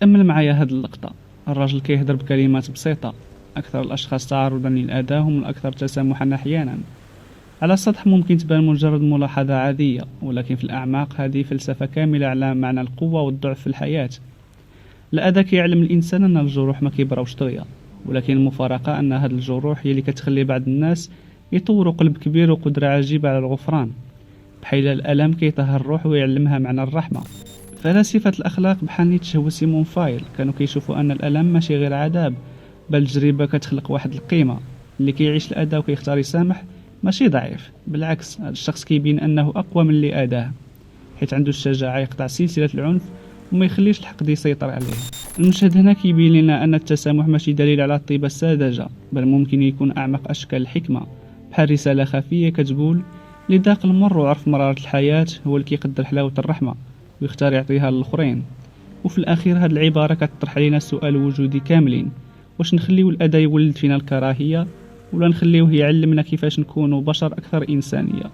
تأمل معايا هاد اللقطة. الراجل كيهضر بكلمات بسيطة. أكثر الأشخاص تعرضا للأذى هم الأكثر تسامحا أحيانا. على السطح ممكن تبان مجرد ملاحظة عادية، ولكن في الأعماق هذه فلسفة كاملة على معنى القوة والضعف في الحياة. الأذى كيعلم الإنسان أن الجروح ما كيبراوش دغيا، ولكن المفارقة أن هاد الجروح هي اللي كتخلي بعض الناس يطوروا قلب كبير وقدرة عجيبة على الغفران. بحال الألم كيطهر الروح ويعلمها معنى الرحمة. فلاسفة الأخلاق بحال نيتشه وسيمون فايل كانوا كيشوفوا أن الألم ماشي غير عذاب، بل تجربة كتخلق واحد القيمة. اللي كيعيش الأذى وكيختار يسامح ماشي ضعيف، بالعكس هذا الشخص كيبين أنه أقوى من اللي أذاه، حيث عنده الشجاعة يقطع سلسلة العنف وما يخليش الحقد يسيطر عليه. المشهد هنا كيبين لنا أن التسامح ماشي دليل على الطيبة الساذجة، بل ممكن يكون أعمق أشكال الحكمة، بحال رسالة خفية كتقول اللي ذاق المر وعرف مرارة الحياة هو اللي كيقدر حلاوة الرحمة ويختار يعطيها للآخرين. وفي الأخير هاد العبارة كتطرح علينا السؤال الوجودي كاملين: واش نخليو الأذى يولد فينا الكراهية، ولا نخليوه يعلمنا كيفاش نكونوا بشر أكثر إنسانية؟